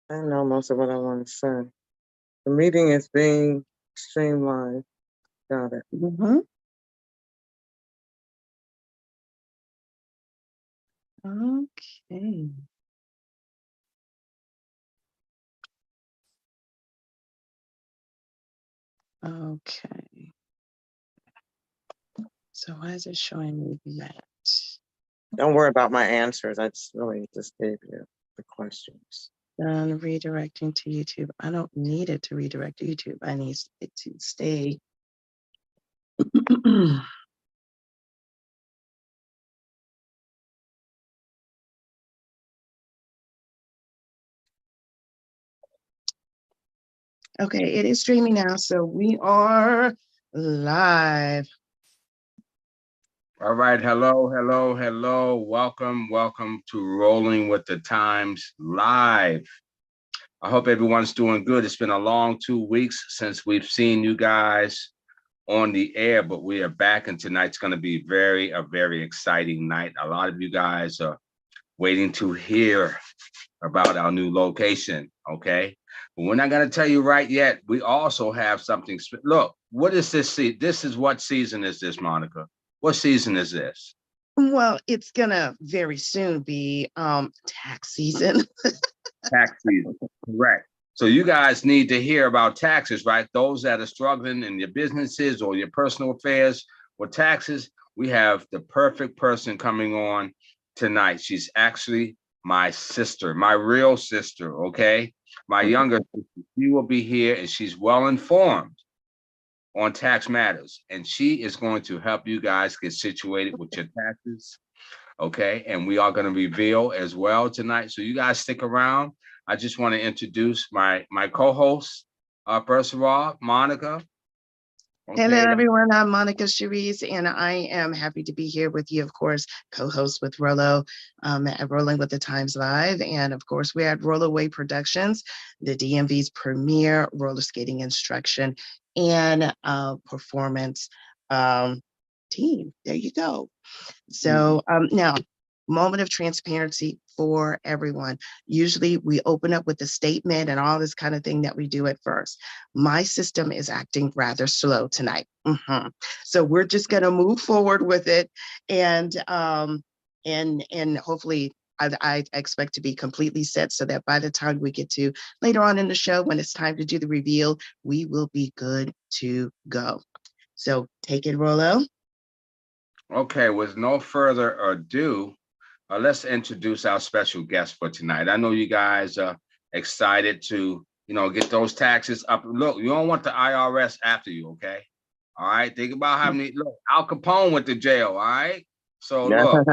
I know most of what I want to say. The meeting is being streamlined. Got it. Mm-hmm. Okay. Okay. So why is it showing me that? Don't worry about my answers. I just really just gave you the questions. Redirecting to YouTube. I don't need it to redirect to YouTube. I need it to stay. Okay, it is streaming now, so we are live. All right, hello. Welcome to Rolling with the Times Live. I hope everyone's doing good. It's been a long 2 weeks since we've seen you guys on the air, but we are back, and tonight's going to be a very exciting night. A lot of you guys are waiting to hear about our new location, okay? But we're not going to tell you right yet. We also have something. Look, what is this? This is what season is this, Monica? What season is this? Well, it's gonna very soon be tax season. Tax season, correct. So you guys need to hear about taxes, right? Those that are struggling in your businesses or your personal affairs with taxes, we have the perfect person coming on tonight. She's actually my sister, my real sister, okay? My younger sister. She will be here, and she's well informed on tax matters, and she is going to help you guys get situated with your taxes, okay? And we are going to reveal as well tonight, so you guys stick around. I just want to introduce my co-host, first of all, Monica. Okay. Hello, everyone. I'm Monica Charrisse, and I am happy to be here with you, of course, co-host with Rollo at Rolling with the Times Live. And of course, we're at Rolloway Productions, the DMV's premier roller skating instruction and performance team. There you go. So now, moment of transparency for everyone. Usually we open up with a statement and all this kind of thing that we do at first. My system is acting rather slow tonight. So we're just going to move forward with it, and hopefully I expect to be completely set so that by the time we get to later on in the show, when it's time to do the reveal, we will be good to go. So take it, Rollo. Okay, with no further ado, let's introduce our special guest for tonight. I know you guys are excited to, get those taxes up. Look, you don't want the IRS after you, okay? All right, think about how many, look, Al Capone went to jail, all right? So look,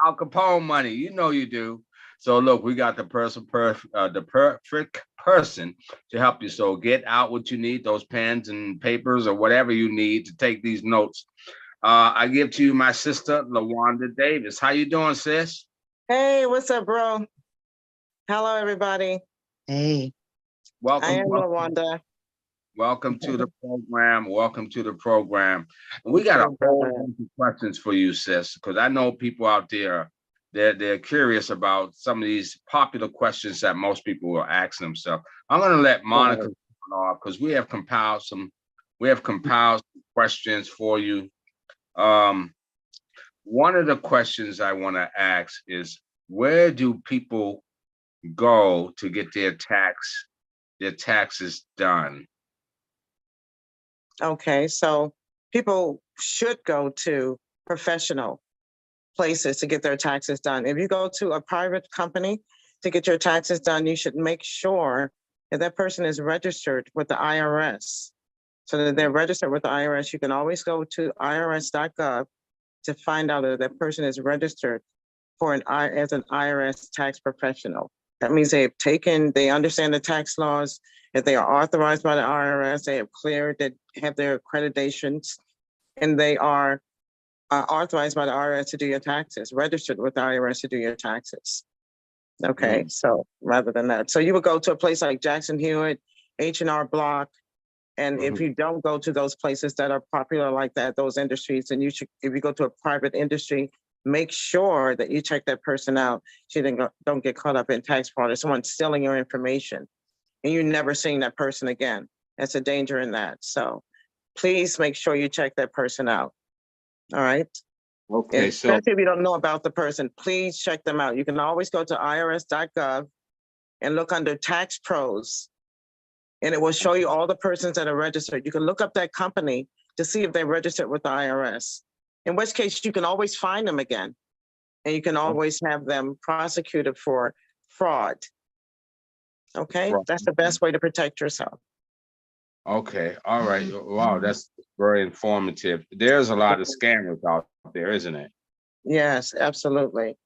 Al Capone money, you do. So look, we got the perfect person to help you. So get out what you need, those pens and papers or whatever you need to take these notes. I give to you my sister, Lawanda Davis. How you doing, sis? Hey, what's up, bro? Hello, everybody. Hey. Welcome. I am Lawanda. Welcome to the program. Welcome to the program. And we got a whole bunch of questions for you, sis, because I know people out there, they're curious about some of these popular questions that most people will ask themselves. I'm going to let Monica start off because we have compiled some questions for you. One of the questions I want to ask is, where do people go to get their taxes done? Okay, so people should go to professional places to get their taxes done. If you go to a private company to get your taxes done, you should make sure that that person is registered with the IRS. So that they're registered with the IRS. You can always go to irs.gov to find out that that person is registered as an IRS tax professional. That means they understand the tax laws, that they are authorized by the IRS, they have cleared, that have their accreditations, and they are authorized by the IRS to do your taxes, registered with the IRS to do your taxes. Okay, so rather than that. So you would go to a place like Jackson Hewitt, H&R Block, and if you don't go to those places that are popular like that, those industries, then if you go to a private industry make sure that you check that person out. So you don't get caught up in tax fraud or someone stealing your information and you never seeing that person again. That's a danger in that. So please make sure you check that person out. All right. Okay, so Especially if you don't know about the person, please check them out. You can always go to irs.gov and look under tax pros, and it will show you all the persons that are registered. You can look up that company to see if they're registered with the IRS, in which case you can always find them again, and you can always have them prosecuted for fraud. Okay, that's the best way to protect yourself. okay, all right. Wow, that's very informative. There's a lot of scammers out there, isn't it? Yes, absolutely.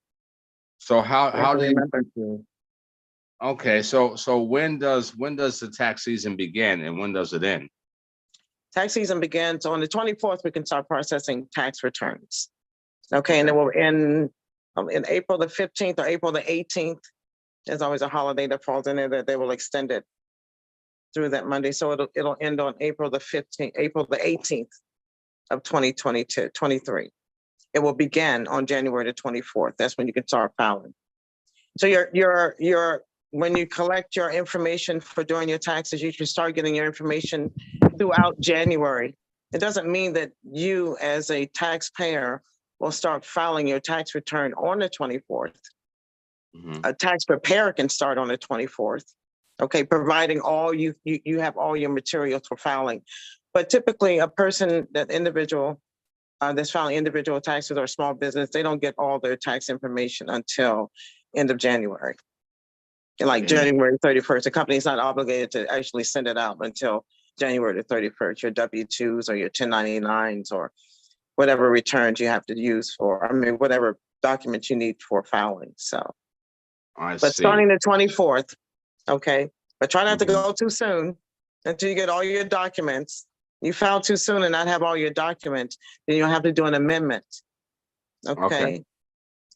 So how do you remember? okay, so when does the tax season begin and when does it end? Tax season begins on the 24th. We can start processing tax returns. Okay, and it will end in April the 15th or April the 18th. There's always a holiday that falls in there that they will extend it through that Monday. So it'll end on April the 15th, April the 18th of 23. It will begin on January the 24th. That's when you can start filing. So when you collect your information for doing your taxes, you should start getting your information throughout January. It doesn't mean that you as a taxpayer will start filing your tax return on the 24th. A tax preparer can start on the 24th. Okay, providing all you have all your materials for filing. But typically a person, that individual that's filing individual taxes or small business, they don't get all their tax information until end of January. And like January 31st, the company is not obligated to actually send it out until January the 31st, your W-2s or your 1099s or whatever returns you have to use for, whatever documents you need for filing. So, but starting the 24th, okay, but try not to go too soon until you get all your documents. You file too soon and not have all your documents, then you'll have to do an amendment. Okay.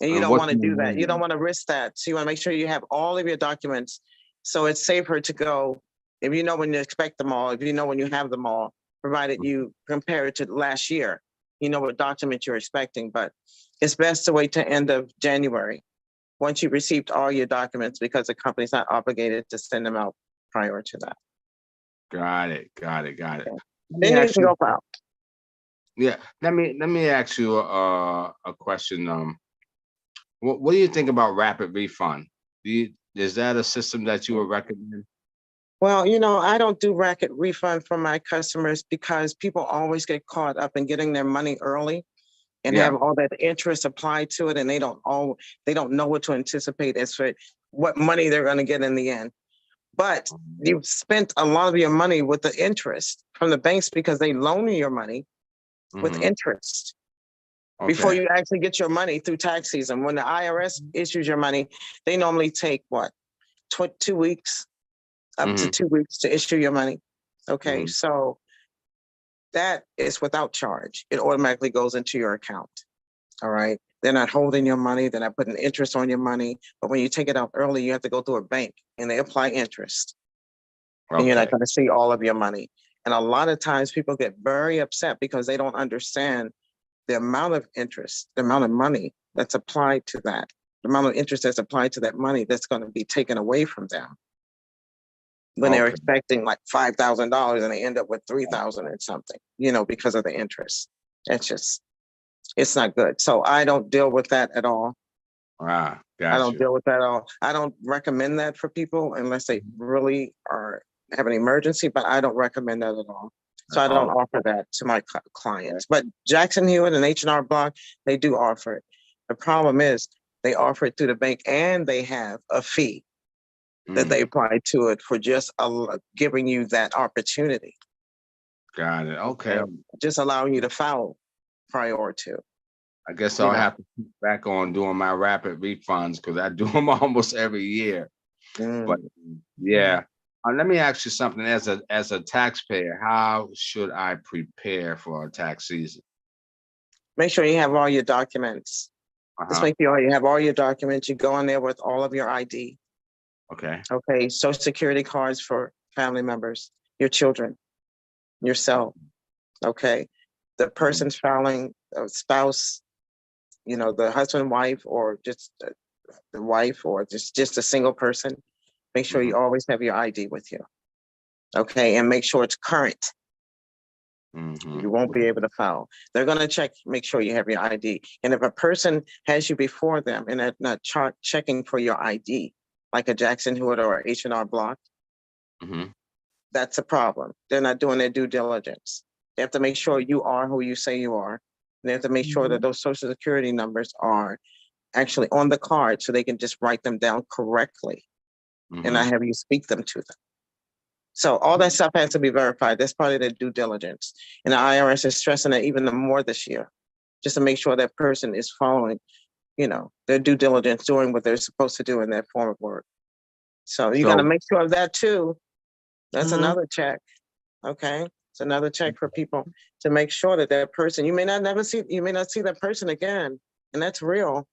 And you don't want to do that. You don't want to risk that. So you want to make sure you have all of your documents. So it's safer to go, if you know when you expect them all, if you know when you have them all, provided you compare it to last year, you know what document you're expecting, but it's best to wait to end of January once you've received all your documents, because the company's not obligated to send them out prior to that. Got it. Okay. Then you can go file. Yeah, let me ask you a question. What do you think about rapid refund? Is that a system that you would recommend? Well, I don't do rapid refund for my customers because people always get caught up in getting their money early and have all that interest applied to it, and they don't know what to anticipate as for what money they're going to get in the end. But you've spent a lot of your money with the interest from the banks because they loan you your money with interest before you actually get your money through tax season. When the IRS issues your money, they normally take 2 weeks, up to 2 weeks to issue your money. Okay, so that is without charge. It automatically goes into your account. All right. They're not holding your money. They're not putting interest on your money. But when you take it out early, you have to go through a bank and they apply interest. And you're not going to see all of your money. And a lot of times people get very upset because they don't understand the amount of interest, the amount of money that's applied to that, the amount of interest that's applied to that money that's going to be taken away from them when they're expecting like $5,000 and they end up with 3,000 and something, because of the interest. It's not good. So I don't deal with that at all. Gotcha. I don't deal with that at all. I don't recommend that for people unless they really have an emergency, but I don't recommend that at all. So I don't offer that to my clients. But Jackson Hewitt and H&R Block, they do offer it. The problem is they offer it through the bank and they have a fee that they apply to it for just giving you that opportunity. Got it. Okay. Just allowing you to file prior to. I guess I'll have to keep back on doing my rapid refunds because I do them almost every year. But yeah, let me ask you something. As a taxpayer, how should I prepare for a tax season? Make sure you have all your documents. Just make sure you have all your documents. You go in there with all of your ID. Okay. Social Security cards for family members, your children, yourself. Okay. The person's filing, a spouse, you know, the husband, wife, or just the wife, or just a single person, make sure you always have your ID with you. Okay, and make sure it's current. You won't be able to file. They're going to check, make sure you have your ID. And if a person has you before them and they're not checking for your ID, like a Jackson Hewitt or H&R Block, that's a problem. They're not doing their due diligence. They have to make sure you are who you say you are. They have to make sure that those social security numbers are actually on the card so they can just write them down correctly and not have you speak them to them. So all that stuff has to be verified. That's part of their due diligence. And the IRS is stressing it even more this year, just to make sure that person is following, you know, their due diligence, doing what they're supposed to do in that form of work. So you got to make sure of that too. That's another check. Okay. It's another check for people to make sure that that person, you may not see that person again. And that's real.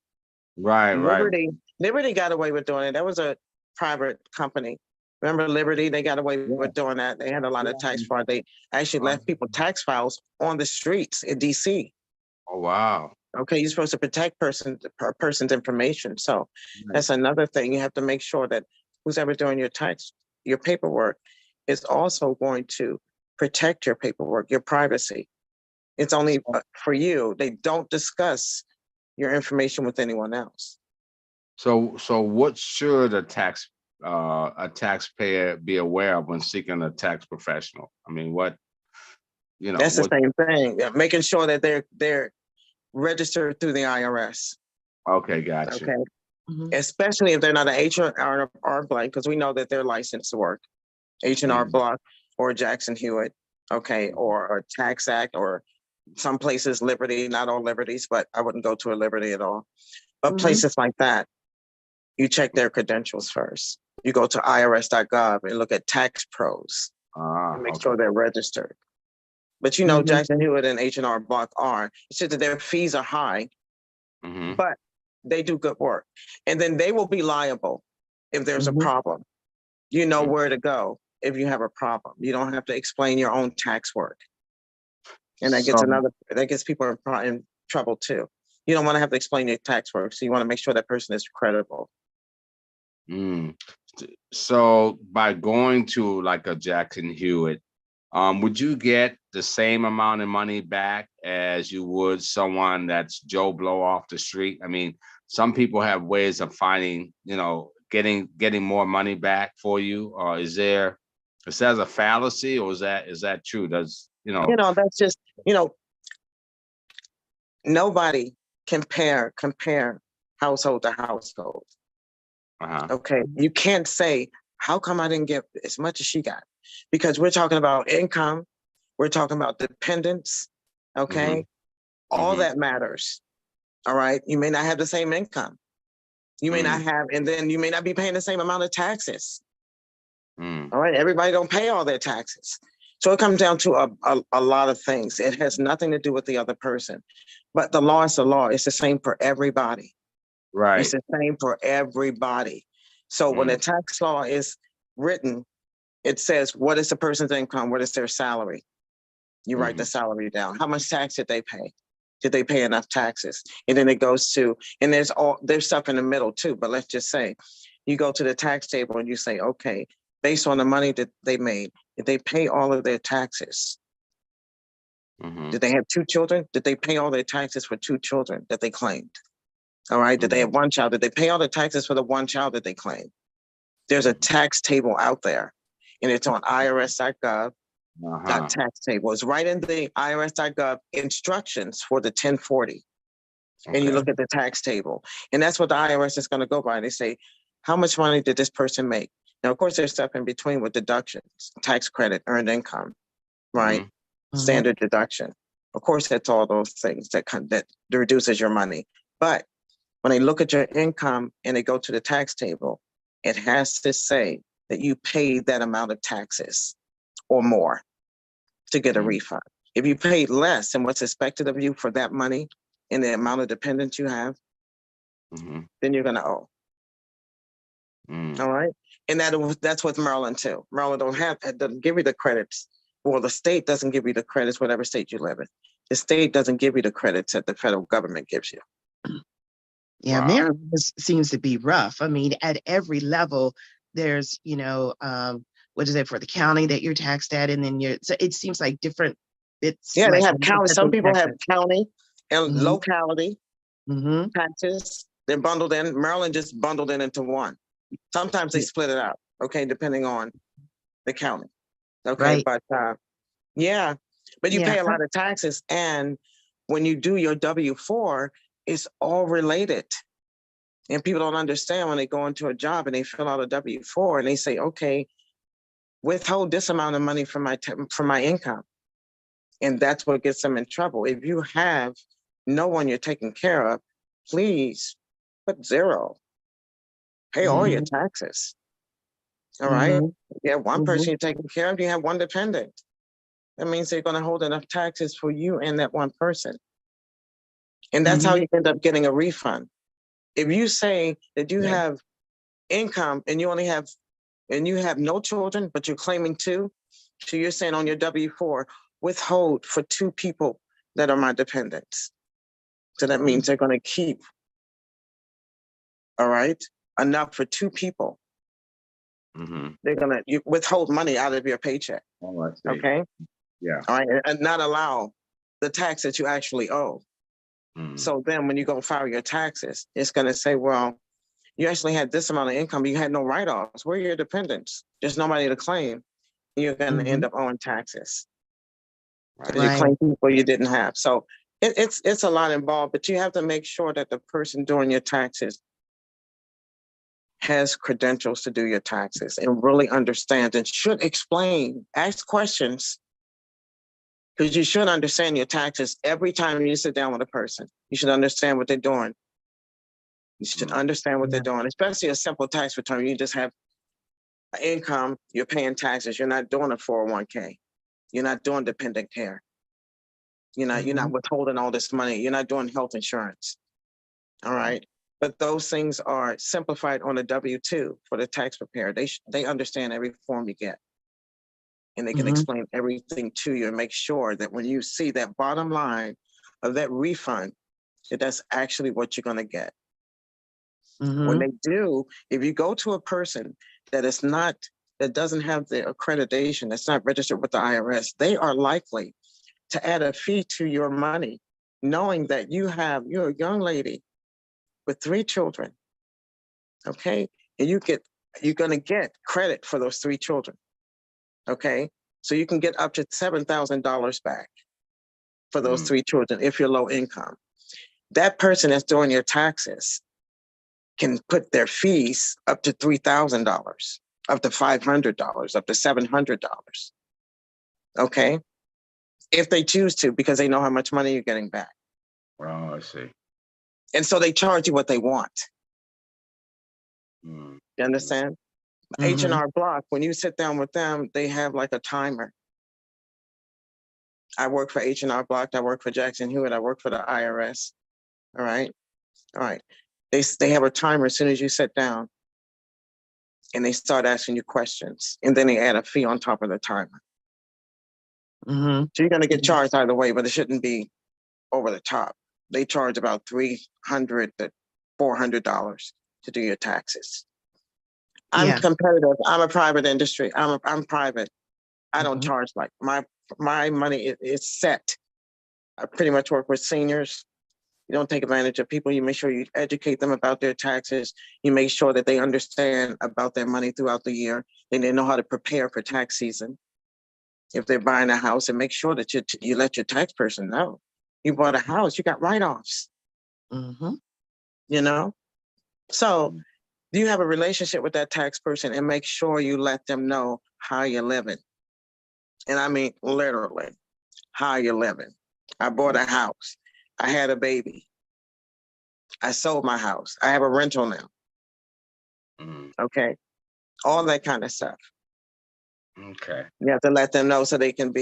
Right. Liberty got away with doing it. That was a private company. Remember Liberty? They got away with doing that. They had a lot of tax fraud. They actually left people tax files on the streets in DC. Oh, wow. Okay, you're supposed to protect person's information. So that's another thing. You have to make sure that who's ever doing your paperwork is also going to protect your paperwork, your privacy. It's only for you. They don't discuss your information with anyone else. So what should a taxpayer be aware of when seeking a tax professional? I mean, what, you know, that's the same thing. Making sure that they're registered through the IRS. Okay, gotcha. Okay. Especially if they're not an H&R Block, because we know that they're licensed to work. H&R Block or Jackson Hewitt, okay, or a Tax Act, or some places Liberty, not all Liberties, but I wouldn't go to a Liberty at all. But places like that, you check their credentials first. You go to irs.gov and look at tax pros and make sure they're registered. But you know, Jackson Hewitt and H&R Block it's just that their fees are high, but they do good work. And then they will be liable if there's a problem. You know where to go if you have a problem. You don't have to explain your own tax work. And that gets people in trouble too. You don't want to have to explain your tax work. So you want to make sure that person is credible. So by going to like a Jackson Hewitt, would you get the same amount of money back as you would someone that's Joe Blow off the street? I mean, some people have ways of finding, you know, getting more money back for you. Or is that a fallacy, or is that true? Does, you know? You know, that's just, you know, nobody compare household to household. Okay, you can't say, how come I didn't get as much as she got? Because we're talking about income, we're talking about dependents, okay? All that matters, all right? You may not have the same income. You may not have, and then you may not be paying the same amount of taxes. All right, everybody don't pay all their taxes. So it comes down to a lot of things. It has nothing to do with the other person. But the law is the law. It's the same for everybody. Right. It's the same for everybody. So when the tax law is written, it says, what is the person's income? What is their salary? You write the salary down. How much tax did they pay? Did they pay enough taxes? And then it goes to, and there's stuff in the middle too, but let's just say you go to the tax table and you say, okay, based on the money that they made, did they pay all of their taxes? Did they have 2 children? Did they pay all their taxes for 2 children that they claimed? All right. Did they have 1 child? Did they pay all the taxes for the 1 child that they claimed? There's a tax table out there, and it's on irs.gov. Tax table. It's right in the irs.gov instructions for the 1040. And you look at the tax table, and that's what the IRS is going to go by. They say, how much money did this person make? Now, of course, there's stuff in between with deductions, tax credit, earned income, right? Standard deduction. Of course, that's all those things that reduces your money. But when they look at your income and they go to the tax table, it has to say that you paid that amount of taxes or more to get a refund. If you paid less than what's expected of you for that money and the amount of dependents you have, then you're going to owe. All right. And that's with Maryland too. Maryland doesn't give you the credits. Well, the state doesn't give you the credits, whatever state you live in. The state doesn't give you the credits that the federal government gives you. Yeah, Wow. Maryland seems to be rough. I mean, at every level, there's, what is it for the county that you're taxed at? And then so it seems like different bits. Yeah, they Like have county. Some people have county and Mhm. locality Mm-hmm. taxes. They're bundled in. Maryland just bundled in into one. Sometimes they split it out, okay, depending on the county. Okay, Right. but yeah, but you Yeah. pay a lot of taxes. And when you do your W-4, it's all related. And people don't understand when they go into a job and they fill out a W-4 and they say, okay, withhold this amount of money from my income. And that's what gets them in trouble. If you have no one you're taking care of, please put 0. Pay all your taxes. All right. You have one person you're taking care of, you have one dependent. That means they're going to hold enough taxes for you and that one person. And that's how you end up getting a refund. If you say that you have income and you have no children, but you're claiming 2, so you're saying on your W-4, withhold for 2 people that are my dependents. So that means they're going to keep, all right, enough for 2 people. They're going to withhold money out of your paycheck. Oh, I see. Okay. Yeah. All right. And not allow the tax that you actually owe. So then when you go file your taxes, it's going to say, well, you actually had this amount of income, but you had no write-offs. Where are your dependents? There's nobody to claim. You're going to end up owing taxes. Because you claim people you didn't have. So it's a lot involved, but you have to make sure that the person doing your taxes has credentials to do your taxes and really understands and should explain, ask questions, because you should understand your taxes every time you sit down with a person. You should understand what they're doing. You should understand what they're doing, especially a simple tax return. You just have income, you're paying taxes. You're not doing a 401k. You're not doing dependent care. You're not withholding all this money. You're not doing health insurance. All right. But those things are simplified on a W-2 for the tax preparer. They understand every form you get. And they can explain everything to you and make sure that when you see that bottom line of that refund, that's actually what you're going to get. When they do, if you go to a person that doesn't have the accreditation, that's not registered with the IRS, they are likely to add a fee to your money, knowing that you're a young lady with 3 children, okay? And you're gonna get credit for those 3 children, okay? So you can get up to $7,000 back for those 3 children if you're low income. That person that's doing your taxes can put their fees up to $3,000, up to $500, up to $700, okay? If they choose to, because they know how much money you're getting back. Oh, I see. And so they charge you what they want. You understand? H&R Block, when you sit down with them, they have like a timer. I work for H&R Block, I work for Jackson Hewitt, I work for the IRS. All right. All right. They have a timer as soon as you sit down and they start asking you questions. And then they add a fee on top of the timer. So you're going to get charged either way, but it shouldn't be over the top. They charge about $300 to $400 to do your taxes. I'm competitive. I'm a private industry. I'm private. I don't charge like my money is set. I pretty much work with seniors. You don't take advantage of people. You make sure you educate them about their taxes. You make sure that they understand about their money throughout the year. And they know how to prepare for tax season. If they're buying a house, and make sure that you let your tax person know. You bought a house, you got write-offs. You know? So you have a relationship with that tax person and make sure you let them know how you're living. And I mean, literally, how you're living. I bought a house. I had a baby. I sold my house. I have a rental now. Okay. All that kind of stuff. Okay. You have to let them know so they can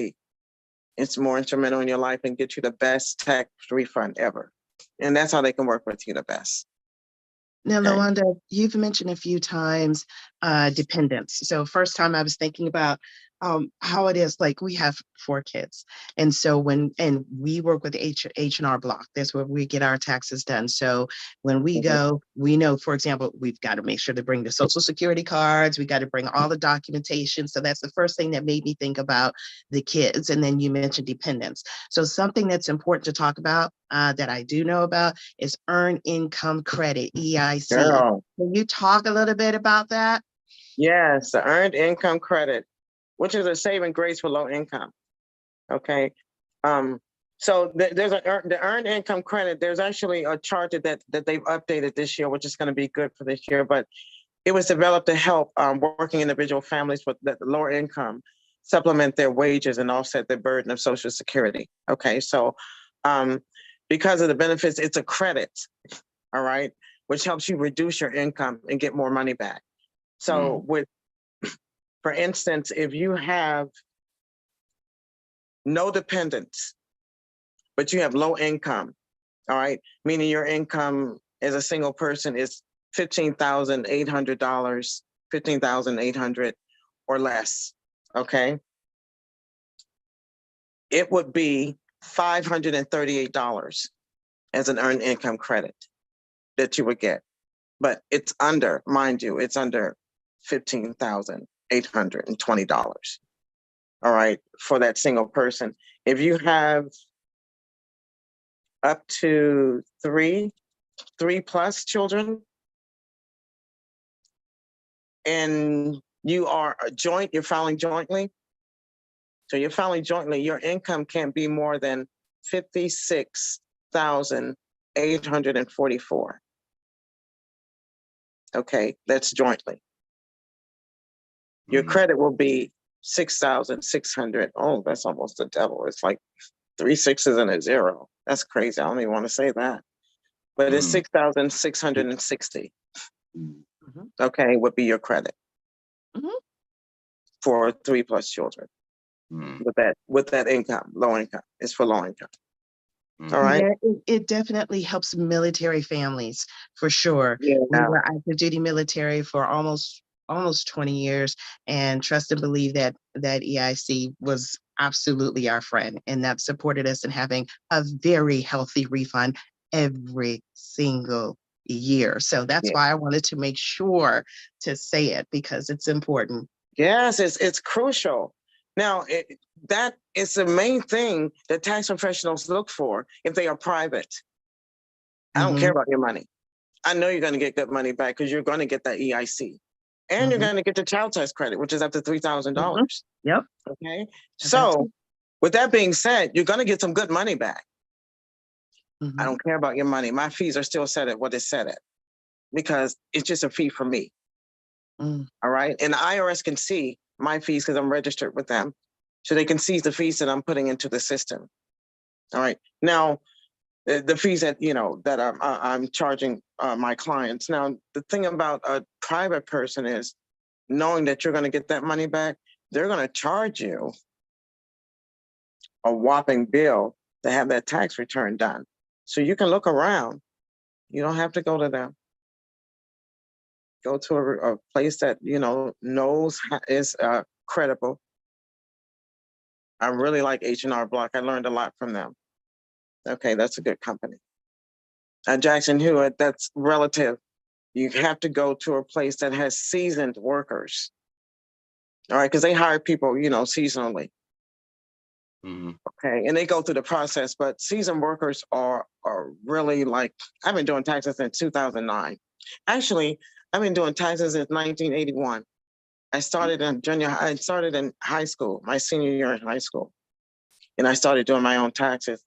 it's more instrumental in your life and get you the best tax refund ever. And that's how they can work with you the best. Now, Lawanda, you've mentioned a few times dependents. So first time I was thinking about how it is, like we have 4 kids. And so and we work with H&R Block. That's where we get our taxes done. So when we go, we know, for example, we've got to make sure to bring the social security cards. We got to bring all the documentation. So that's the first thing that made me think about the kids. And then you mentioned dependents. So something that's important to talk about that I do know about is Earned Income Credit, EIC. Girl. Can you talk a little bit about that? Yes, the Earned Income Credit, which is a saving grace for low income. Okay. So there's the Earned Income Credit. There's actually a chart that they've updated this year, which is going to be good for this year. But it was developed to help working individual families with the lower income supplement their wages and offset the burden of Social Security. Okay. So because of the benefits, it's a credit. All right. Which helps you reduce your income and get more money back. So for instance, if you have no dependents, but you have low income, all right, meaning your income as a single person is $15,800, $15,800 or less, okay? It would be $538 as an earned income credit that you would get. But it's under, mind you, it's under $15,820. All right, for that single person. If you have up to three plus children, and you are you're filing jointly. So you're filing jointly, your income can't be more than $56,844. Okay, that's jointly. Your credit will be 6,600. Oh, that's almost the double. It's like 3 6s and a 0. That's crazy. I don't even want to say that. But it's 6,660. Okay, would be your credit for 3 plus children with that income, low income. It's for low income. All right. Yeah, it definitely helps military families for sure. Yeah. We were active duty military for almost 20 years, and trust and believe that EIC was absolutely our friend, and that supported us in having a very healthy refund every single year. So that's why I wanted to make sure to say it, because it's important. Yes, it's crucial. Now, that is the main thing that tax professionals look for if they are private. I don't care about your money. I know you're going to get good money back because you're going to get that EIC. And you're going to get the child tax credit, which is up to $3,000. Yep. Okay. So with that being said, you're going to get some good money back. I don't care about your money. My fees are still set at what it's set at because it's just a fee for me. All right. And the IRS can see my fees because I'm registered with them. So they can see the fees that I'm putting into the system. All right. Now, the fees that, that I'm charging my clients. Now, the thing about a private person is knowing that you're going to get that money back, they're going to charge you a whopping bill to have that tax return done. So you can look around. You don't have to go to them. Go to a place that, knows is credible. I really like H&R Block. I learned a lot from them. Okay, that's a good company. Jackson Hewitt, that's relative. You have to go to a place that has seasoned workers. All right, because they hire people, seasonally. Okay, and they go through the process, but seasoned workers are really like, I've been doing taxes since 2009. Actually, I've been doing taxes since 1981. I started in high school, my senior year in high school. And I started doing my own taxes.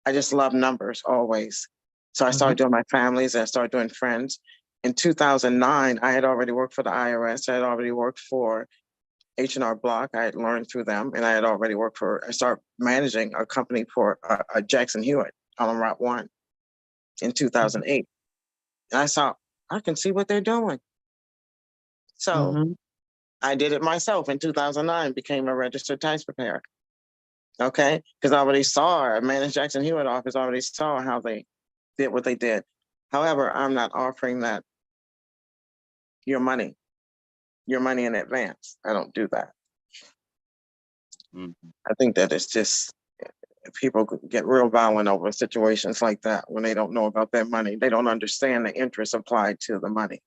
I just love numbers always. So I started doing my families, and I started doing friends. In 2009, I had already worked for the IRS. I had already worked for H&R Block. I had learned through them, and I had already I started managing a company for Jackson Hewitt on Route 1 in 2008. And I saw, I can see what they're doing. So I did it myself in 2009, became a registered tax preparer. Okay, because I already I managed Jackson Hewitt office, already saw how they did what they did. However, I'm not offering that your money in advance. I don't do that. Mhm. I think that it's just people get real violent over situations like that when they don't know about their money. They don't understand the interest applied to the money,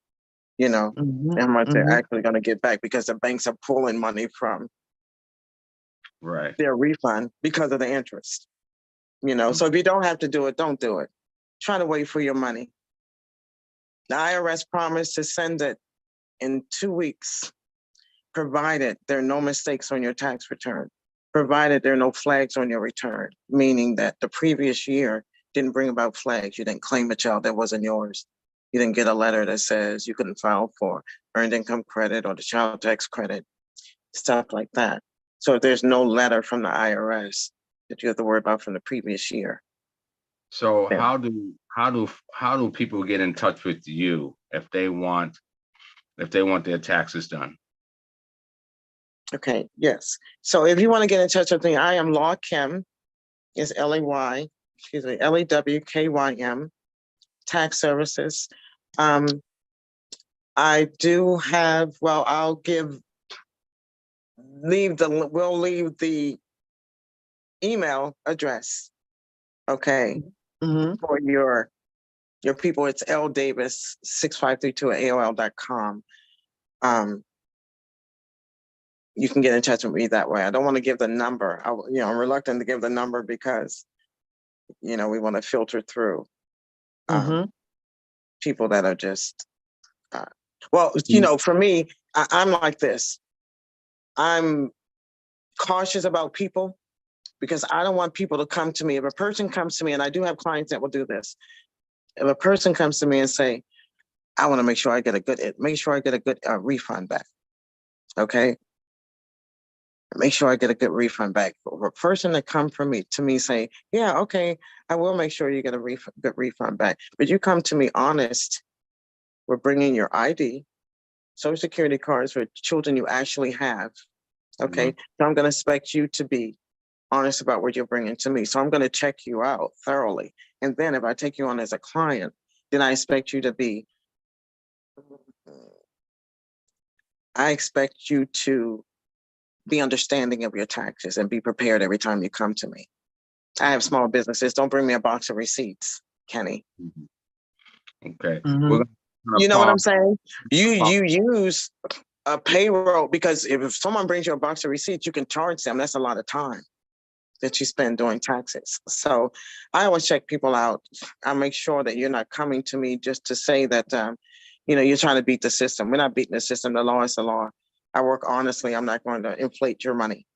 you know, Mhm, and how much they're mhm. actually going to get back because the banks are pulling money from Right. their refund because of the interest, you know. So if you don't have to do it, don't do it. Try to wait for your money. The IRS promised to send it in 2 weeks, provided there are no mistakes on your tax return, provided there are no flags on your return, meaning that the previous year didn't bring about flags. You didn't claim a child that wasn't yours. You didn't get a letter that says you couldn't file for earned income credit or the child tax credit, stuff like that. So if there's no letter from the IRS that you have to worry about from the previous year. So Yeah. how do people get in touch with you if they want their taxes done? Okay, yes. So if you want to get in touch with me, I am Lawkym, is L-A-Y, excuse me, L-E-W-K-Y-M, Tax Services. I do have, well, we'll leave the email address, okay, Mhm. for your people. It's ldavis6532@aol.com. You can get in touch with me that way. I don't want to give the number. I'm reluctant to give the number because, we want to filter through Mhm. people that are just, uh, Mhm. for me, I'm like this. I'm cautious about people because I don't want people to come to me. If a person comes to me, and I do have clients that will do this, if a person comes to me and say, I want to make sure I get a good refund back. Okay. Make sure I get a good refund back. For a person that come to me say, yeah, okay, I will make sure you get a good refund back. But you come to me honest. We're bringing your ID, social security cards for children you actually have. Okay. Mhm. So I'm going to expect you to be honest about what you're bringing to me. So I'm going to check you out thoroughly. And then if I take you on as a client, then I expect you to be understanding of your taxes and be prepared every time you come to me. I have small businesses. Don't bring me a box of receipts, Kenny. Mhm. Okay. We're Mhm. gonna You know what I'm pause. saying? You use a payroll because if someone brings you a box of receipts, you can charge them. That's a lot of time that you spend doing taxes. So I always check people out. I make sure that you're not coming to me just to say that, you're trying to beat the system. We're not beating the system. The law is the law. I work honestly. I'm not going to inflate your money.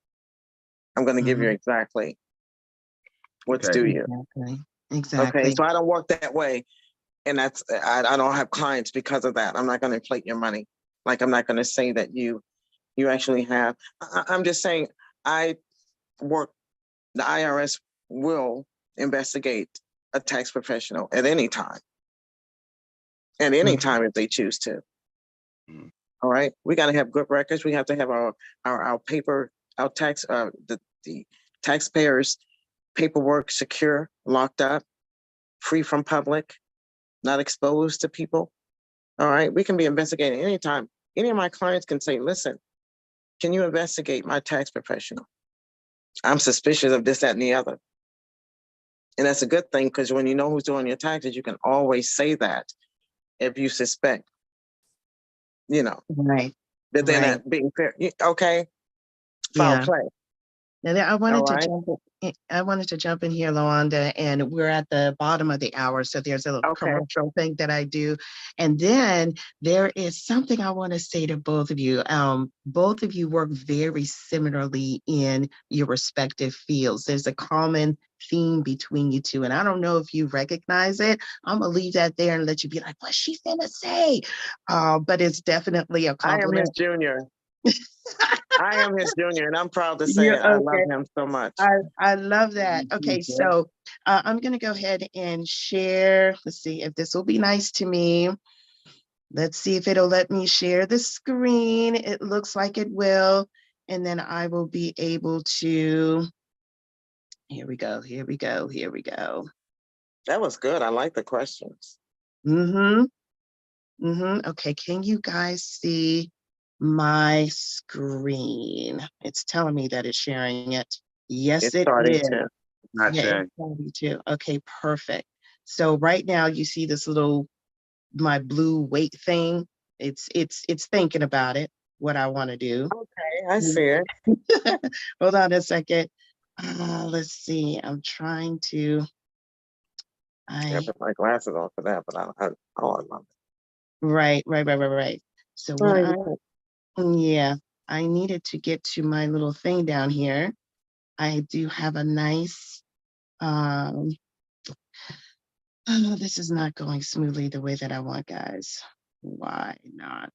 I'm going to give you Mhm. exactly what's Okay. due you. Exactly. Okay. Exactly. So I don't work that way. And I don't have clients because of that. I'm not going to inflate your money. Like I'm not going to say that you actually have. I'm just saying I work. The IRS will investigate a tax professional at any time. At any Mhm. time if they choose to. Mhm. All right. We got to have good records. We have to have our paper, our tax, the taxpayers' paperwork secure, locked up, free from public, not exposed to people. All right. We can be investigating anytime. Any of my clients can say, listen, can you investigate my tax professional? I'm suspicious of this, that, and the other. And that's a good thing because when you know who's doing your taxes, you can always say that if you suspect, you know, Right. that they're Right. not being fair. Okay, foul Yeah. play. And then All right. I wanted to jump in here, Lawanda, and we're at the bottom of the hour. So there's a little Okay. commercial thing that I do. And then there is something I want to say to both of you. Both of you work very similarly in your respective fields. There's a common theme between you two. And I don't know if you recognize it. I'm gonna leave that there and let you be like, what's she finna say? But it's definitely a I am his compliment. junior. I am his junior, and I'm proud to say You're it. I love okay. him so much. I love that. Okay, so I'm going to go ahead and share. Let's see if this will be nice to me. Let's see if it'll let me share the screen. It looks like it will. And then I will be able to, here we go, here we go, here we go. That was good. I like the questions. Mm-hmm. Mm-hmm. Okay, can you guys see? my screen. It's telling me that it's sharing it. Yes, It's it starting is. to. Not Yeah, sharing. it's starting to. Okay, perfect. So right now you see this little, my blue weight thing. It's thinking about it, what I want to do. Okay, I see it. Hold on a second. Let's see. I'm trying to. I put my glasses on for that, but I love Right. So it. what Right. I yeah, I needed to get to my little thing down here. I do have a nice oh, this is not going smoothly the way that I want, guys. Why not?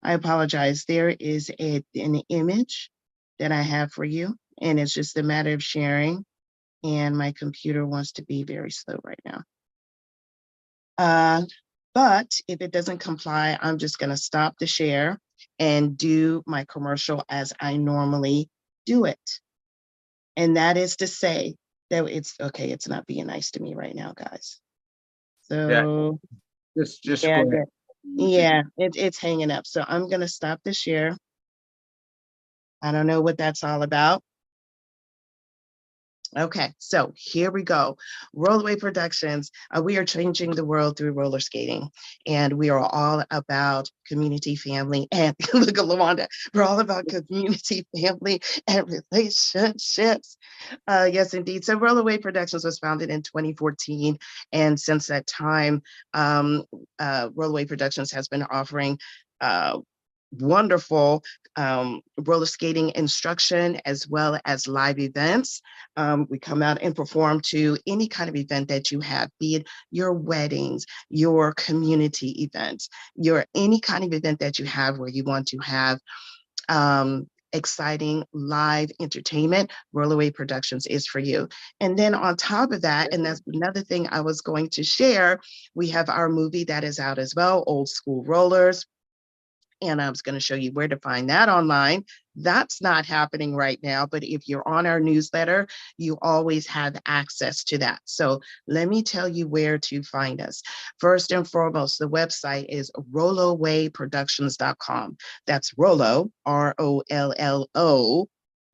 I apologize. There is an image that I have for you, and it's just a matter of sharing. And my computer wants to be very slow right now. But if it doesn't comply, I'm just going to stop the share and do my commercial as I normally do it. And that is to say that it's okay. It's not being nice to me right now, guys. So Just yeah, go ahead. yeah, it's hanging up. So I'm going to stop the share. I don't know what that's all about. Okay, so here we go. Rolloway Productions, we are changing the world through roller skating. And we are all about community, family, and look at Lawanda. We're all about community, family, and relationships. Yes, indeed. So Rolloway Productions was founded in 2014. And since that time, Rolloway Productions has been offering wonderful roller skating instruction as well as live events. We come out and perform to any kind of event that you have, be it your weddings, your community events, your any kind of event that you have where you want to have exciting live entertainment. Rolloway Productions is for you. And then on top of that, and that's another thing I was going to share, we have our movie that is out as well, Old School Rollers. And I was going to show you where to find that online. That's not happening right now, but if you're on our newsletter, you always have access to that. So let me tell you where to find us. First and foremost, the website is rollowayproductions.com. That's Rollo, ROLLO,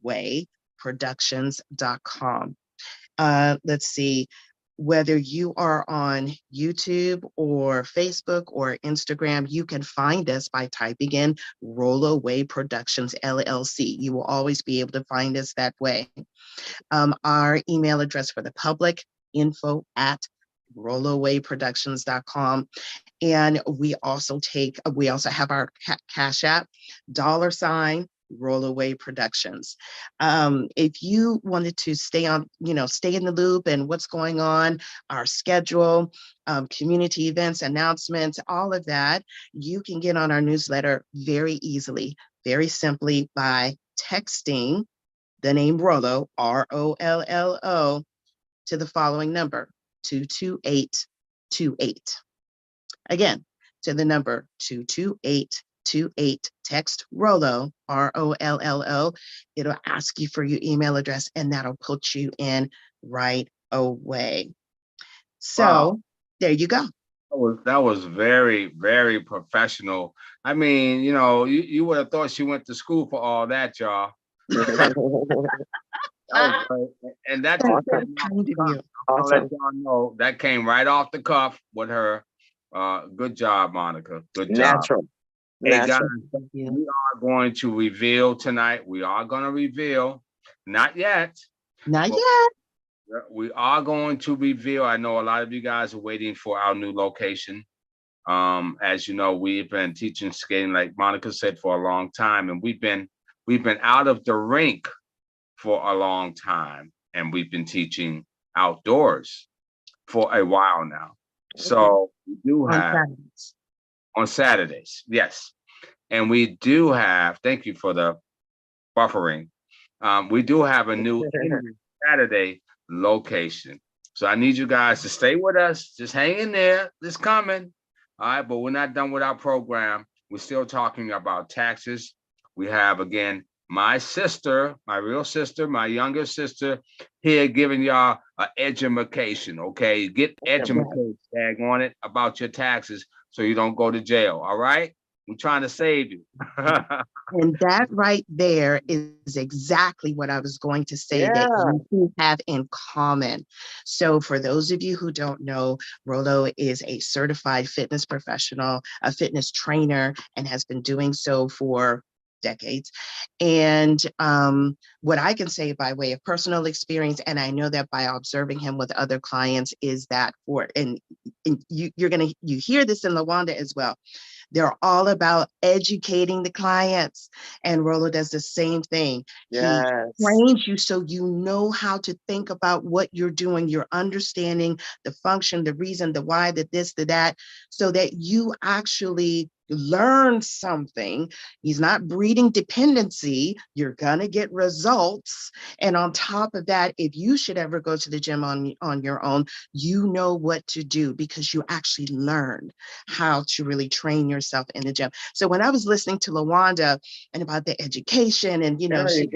way, productions.com. Let's see, whether you are on YouTube or Facebook or Instagram, you can find us by typing in Rolloway Productions LLC. You will always be able to find us that way. Our email address for the public, info@rollowayproductions.com. And we also have our Cash App, $ Rolloway Productions. If you wanted to stay in the loop and what's going on, our schedule, community events, announcements, all of that, you can get on our newsletter very easily, very simply by texting the name Rollo, ROLLO, to the following number, 22828. Again, to the number 22828, text Rollo, ROLLO. It'll ask you for your email address and that'll put you in right away. So Wow. There you go. That was very, very professional. I mean, you would have thought she went to school for all that, y'all. That was great. And that just Awesome. came off the cuff. I'll Awesome. let y'all know that came right off the cuff with her. Good job, Monica. Good job. Natural. Hey guys, Natural. we are going to reveal tonight. We are going to reveal, not yet. Not but yet. We are going to reveal. I know a lot of you guys are waiting for our new location. As you know, we've been teaching skating, like Monica said, for a long time, and we've been out of the rink for a long time, and we've been teaching outdoors for a while now. So we do have on Saturdays, yes, and we do have. Thank you for the buffering. We do have a new Saturday location. So I need you guys to stay with us. Just hang in there. It's coming. All right, but we're not done with our program. We're still talking about taxes. We have, again, my sister, my real sister, my younger sister here giving y'all an education, okay? Get educated, tag on it about your taxes so you don't go to jail, all right? We're trying to save you. And that right there is exactly what I was going to say that Yeah. you two have in common. So for those of you who don't know, Rollo is a certified fitness professional, a fitness trainer, and has been doing so for decades. And what I can say by way of personal experience, and I know that by observing him with other clients, is that and you hear this in Lawanda as well. They're all about educating the clients, and Rollo does the same thing. Yes. He trains you so you know how to think about what you're doing. You're understanding the function, the reason, the why, the this, the that, so that you actually learn something. He's not breeding dependency. You're gonna get results. And on top of that, if you should ever go to the gym on your own, you know what to do because you actually learned how to really train yourself in the gym. So when I was listening to Lawanda and about the education and, Yeah, she's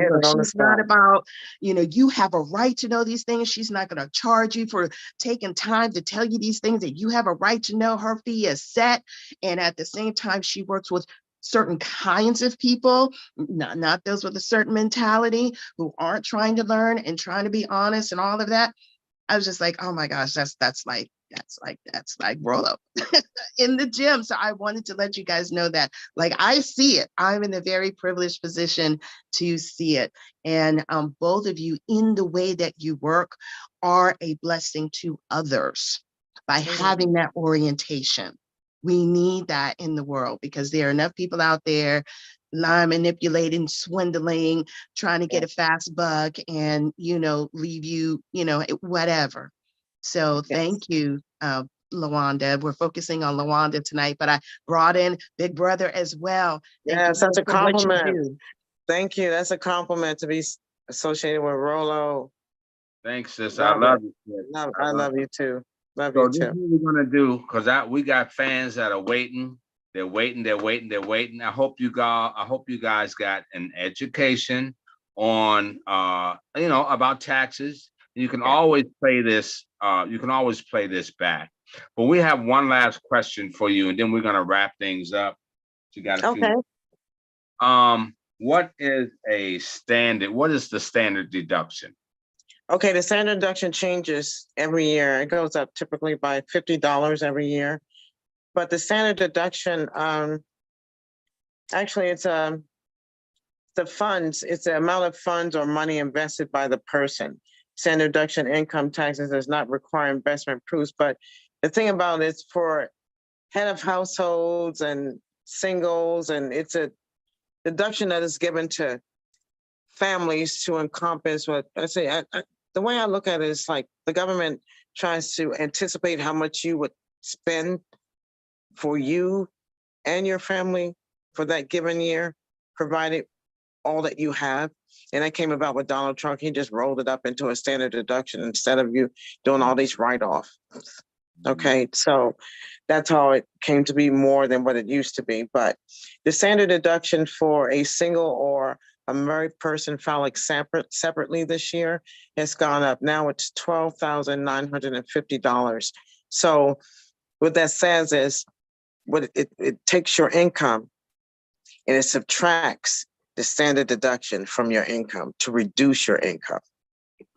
not about, you have a right to know these things. She's not going to charge you for taking time to tell you these things, that you have a right to know. Her fee is set. And at the same time, she works with certain kinds of people, not those with a certain mentality, who aren't trying to learn and trying to be honest and all of that. I was just like, oh my gosh, that's like Rollo in the gym. So I wanted to let you guys know that, like, I see it. I'm in a very privileged position to see it. And both of you, in the way that you work, are a blessing to others by having that orientation. We need that in the world because there are enough people out there lying, manipulating, swindling, trying to get a fast buck and, leave you, whatever. So thank you, Lawanda. We're focusing on Lawanda tonight, but I brought in Big Brother as well. Yeah, such a compliment. Thank you. That's a compliment to be associated with Rollo. Thanks, sis. I love you. I love you too. Love you too. This is what we're gonna do, because we got fans that are waiting. They're waiting. I hope you guys got an education on about taxes. You can always play this. You can always play this back. But we have one last question for you, and then we're gonna wrap things up. You got a few. What is the standard deduction? Okay, the standard deduction changes every year. It goes up typically by $50 every year. But the standard deduction, actually, it's the funds. It's the amount of funds or money invested by the person. Standard deduction income taxes does not require investment proofs. But the thing about it's for head of households and singles, and it's a deduction that is given to families to encompass what I say. The way I look at it is like the government tries to anticipate how much you would spend for you and your family for that given year, provided all that you have. And that came about with Donald Trump. He just rolled it up into a standard deduction instead of you doing all these write-offs. Okay, so that's how it came to be more than what it used to be. But the standard deduction for a single or a married person filing separately this year has gone up. Now it's $12,950. So what that says is, it takes your income and it subtracts the standard deduction from your income to reduce your income.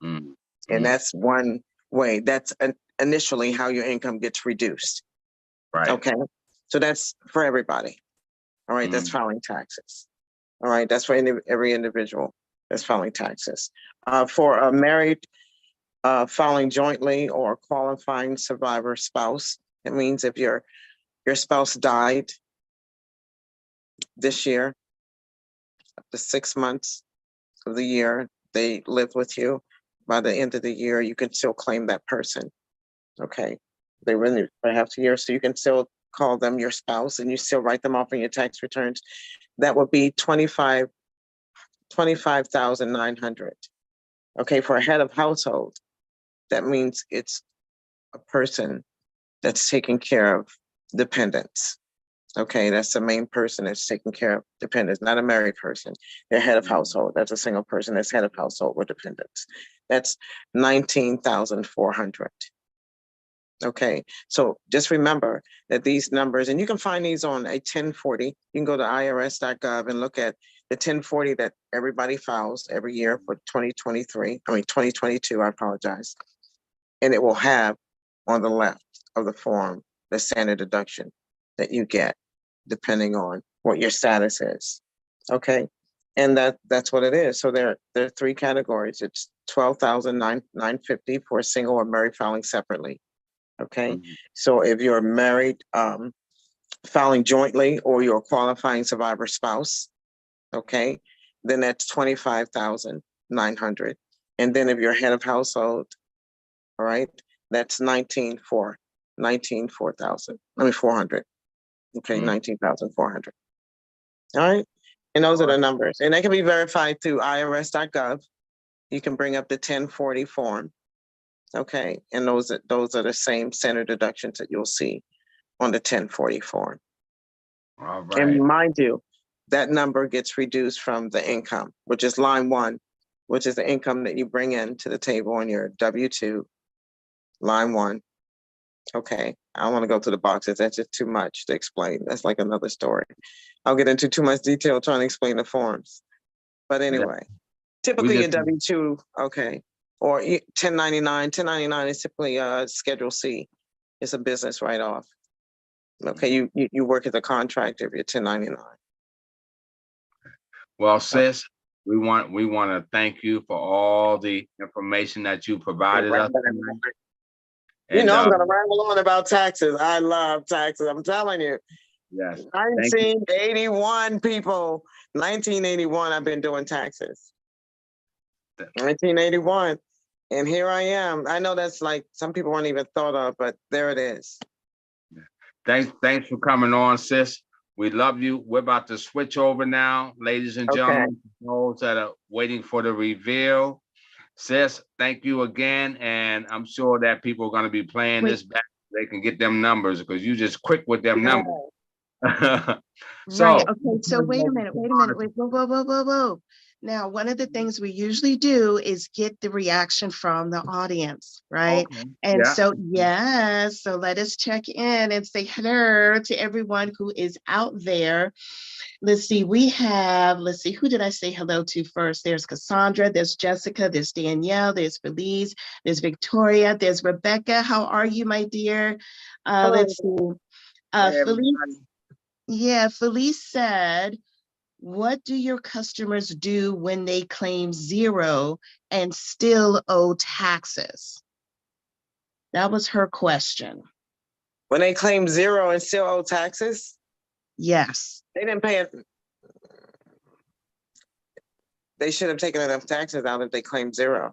And that's one way. That's initially how your income gets reduced. Right. Okay. So that's for everybody. All right. That's filing taxes. All right. That's for every individual that's filing taxes. For a married filing jointly or qualifying survivor spouse, it means if your spouse died this year, up to 6 months of the year they lived with you, by the end of the year, you can still claim that person. Okay. They really for half a year, so you can still call them your spouse and you still write them off on your tax returns. That would be $25,900. Okay, for a head of household, that means it's a person that's taking care of dependents. Okay, that's the main person that's taking care of dependents, not a married person. They're head of household. That's a single person that's head of household with dependents. That's $19,400. Okay, so just remember that these numbers, and you can find these on a 1040. You can go to irs.gov and look at the 1040 that everybody files every year for 2022, I apologize. And it will have on the left of the form the standard deduction that you get depending on what your status is. Okay, and that's what it is. So there are three categories. It's $12,950 for a single or married filing separately. Okay, so if you're married, filing jointly, or you're a qualifying survivor spouse, okay, then that's $25,900. And then if you're head of household, all right, that's $400. Okay, 19,400. All right, and those are the numbers, and they can be verified through irs.gov. You can bring up the 1040 form. Okay, and those are the same standard deductions that you'll see on the 1040 form. All right. And mind you, that number gets reduced from the income, which is line 1, which is the income that you bring in to the table on your W-2, line 1. Okay, I don't want to go to the boxes. That's just too much to explain. That's like another story. I'll get into too much detail trying to explain the forms. But anyway, typically your W-2, okay, or 1099. 1099 is typically Schedule C. It's a business write-off. Okay, you work as a contractor if you're 1099. Well, sis, we want to thank you for all the information that you provided us. You know, I'm going to ramble on about taxes. I love taxes. I'm telling you. Yes. 1981, people. 1981, I've been doing taxes. 1981. And here I am. I know that's like some people weren't even thought of, but there it is. Thanks for coming on, sis. We love you. We're about to switch over now, ladies and gentlemen, those that are waiting for the reveal. Sis, thank you again. And I'm sure that people are going to be playing this back. They can get them numbers because you just quick with them numbers. So, right. Okay. So wait a minute. Whoa. Now, one of the things we usually do is get the reaction from the audience, right? Okay. And so let us check in and say hello to everyone who is out there. Let's see, who did I say hello to first? There's Cassandra, there's Jessica, there's Danielle, there's Felice, there's Victoria, there's Rebecca. How are you, my dear? Let's see. Felice said, what do your customers do when they claim 0 and still owe taxes? That was her question. When they claim 0 and still owe taxes? Yes. They didn't pay it. They should have taken enough taxes out if they claimed 0.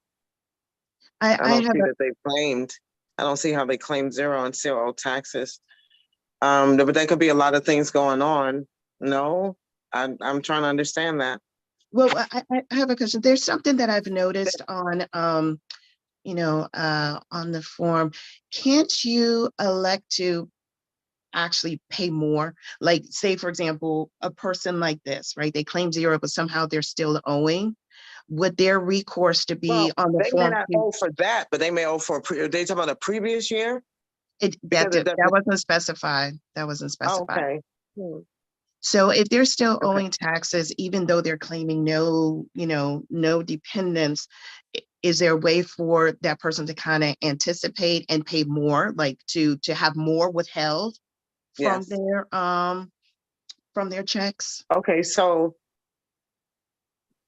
I don't see that they claimed. I don't see how they claimed 0 and still owe taxes. But there could be a lot of things going on. No, I'm trying to understand that. Well, I have a question. There's something that I've noticed on, on the form. Can't you elect to actually pay more? Like, say, for example, a person like this, right? They claim 0, but somehow they're still owing. Would their recourse to be on the form? They may not owe for that, but they may owe for, they talk about a previous year? That wasn't specified. That wasn't specified. Okay. So if they're still owing taxes, even though they're claiming no dependents, is there a way for that person to kind of anticipate and pay more, like to have more withheld from their checks? Okay, so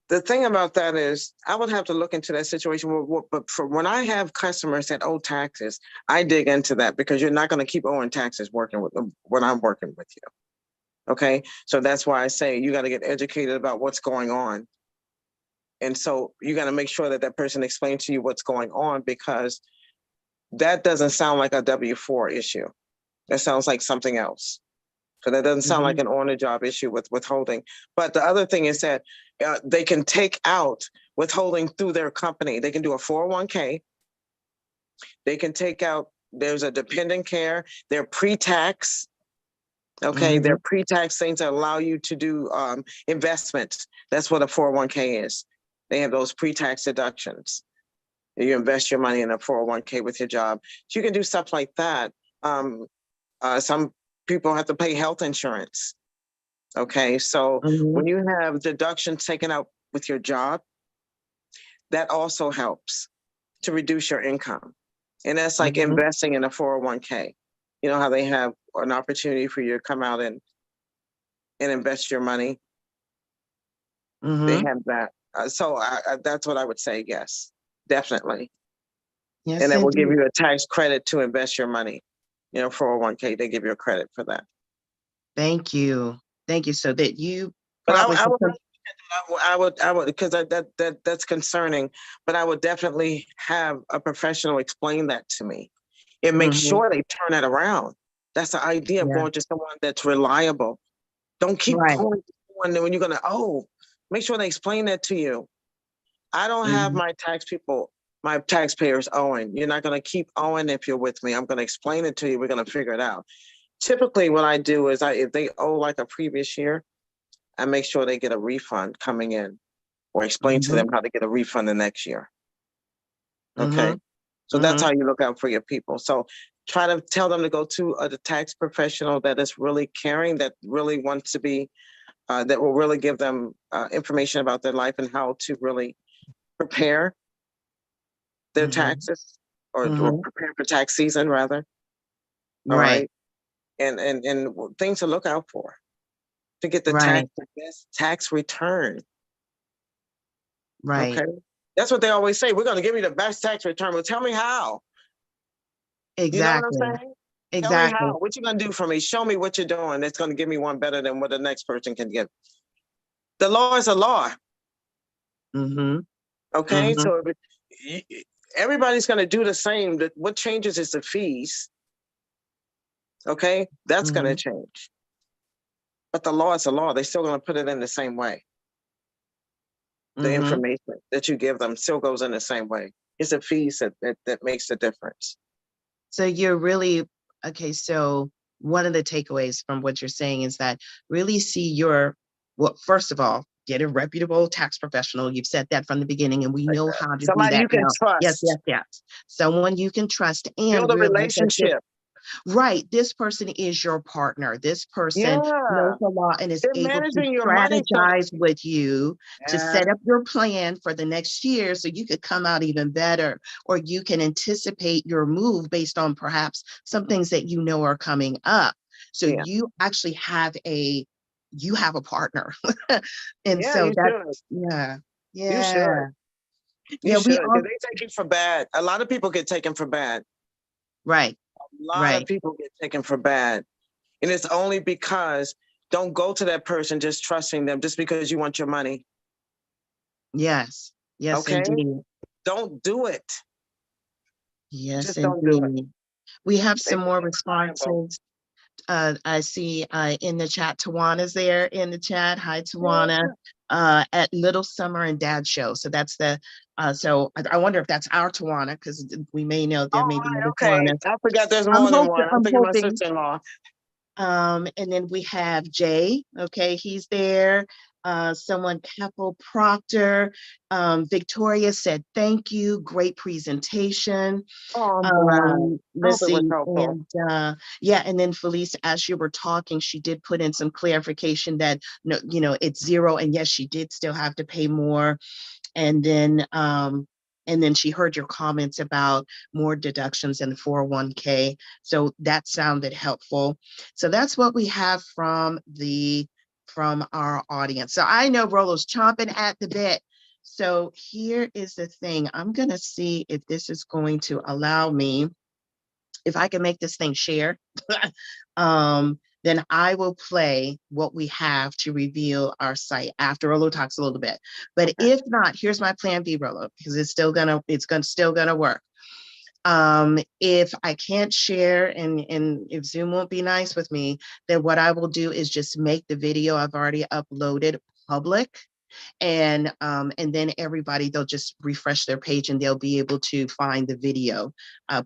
the thing about that is I would have to look into that situation. But for when I have customers that owe taxes, I dig into that because you're not going to keep owing taxes working with them when I'm working with you. Okay, so that's why I say you got to get educated about what's going on. And so you got to make sure that that person explains to you what's going on, because that doesn't sound like a W-4 issue. That sounds like something else. So that doesn't sound like an on-the-job issue with withholding. But the other thing is that they can take out withholding through their company. They can do a 401k. They can take out, there's a dependent care, they're pre-tax. Okay, they're pre-tax things that allow you to do investments. That's what a 401k is. They have those pre-tax deductions. You invest your money in a 401k with your job. So you can do stuff like that. Some people have to pay health insurance. Okay, so when you have deductions taken out with your job, that also helps to reduce your income. And that's like investing in a 401k. You know how they have an opportunity for you to come out and invest your money? They have that. So that's what I would say, yes, definitely. Yes, and that will indeed. give you a tax credit to invest your money. You know, 401k, they give you a credit for that. Thank you. Thank you. So that you But probably I would, because that's concerning, but I would definitely have a professional explain that to me and make sure they turn it around. That's the idea of going to someone that's reliable. Don't keep calling someone when you're going to, make sure they explain that to you. I don't have my taxpayers owing. You're not going to keep owing if you're with me. I'm going to explain it to you. We're going to figure it out. Typically, what I do is if they owe like a previous year, I make sure they get a refund coming in, or explain to them how to get a refund the next year. Okay. So that's how you look out for your people. So try to tell them to go to a tax professional that is really caring, that really wants to be, that will really give them information about their life and how to really prepare their taxes, or prepare for tax season rather. All right. And things to look out for to get the best tax return. Right. Okay. That's what they always say. We're going to give you the best tax return. Well, tell me how. Exactly. You know what I'm saying? Exactly. Tell me how. What you going to do for me? Show me what you're doing that's going to give me one better than what the next person can give. The law is a law. Okay. So everybody's going to do the same. What changes is the fees. Okay. That's going to change. But the law is a law. They're still going to put it in the same way. The information that you give them still goes in the same way. It's the fees that makes the difference. So you're really, okay, so one of the takeaways from what you're saying is that really see well, first of all, get a reputable tax professional. You've said that from the beginning, and we know how to Somebody do that you can now. trust. Yes. Someone you can trust and build a realize that relationship. this person is your partner. This person Yeah. knows the law and is They're able to managing your money. strategize with you to Yeah. set up your plan for the next year so you could come out even better, or you can anticipate your move based on perhaps some things that you know are coming up. So you actually have a partner. And Yeah, so you that's, should. yeah. You should. Yeah, You should. Because they take it for bad. A lot of people get taken for bad. Right. A lot of people get taken for bad. And it's only because don't go to that person just trusting them just because you want your money. Yes. Yes, okay? Indeed. Don't do it. Yes, Just don't do it. We have some more responses. I see in the chat, Tawana's there in the chat. Hi, Tawana. At Little Summer and Dad Show. So that's so I wonder if that's our Tawana, because we may know there may be other Tawanas. I forgot there's more than one. I'm thinking my sister-in-law. And then we have Jay. Okay, he's there. Someone, Capo Proctor. Victoria said, thank you. Great presentation. Let's see. And and then Felice, as you were talking, she did put in some clarification that it's zero. And yes, she did still have to pay more. And then she heard your comments about more deductions in the 401k. So that sounded helpful. So that's what we have from our audience. So I know Rollo's chomping at the bit. So here is the thing. I'm going to see if this is going to allow me, if I can make this thing share. Then I will play what we have to reveal our site after Rollo talks a little bit. But if not, here's my plan B, Rollo, because it's still gonna work. If I can't share and if Zoom won't be nice with me, then what I will do is just make the video I've already uploaded public. And then everybody, they'll just refresh their page and they'll be able to find the video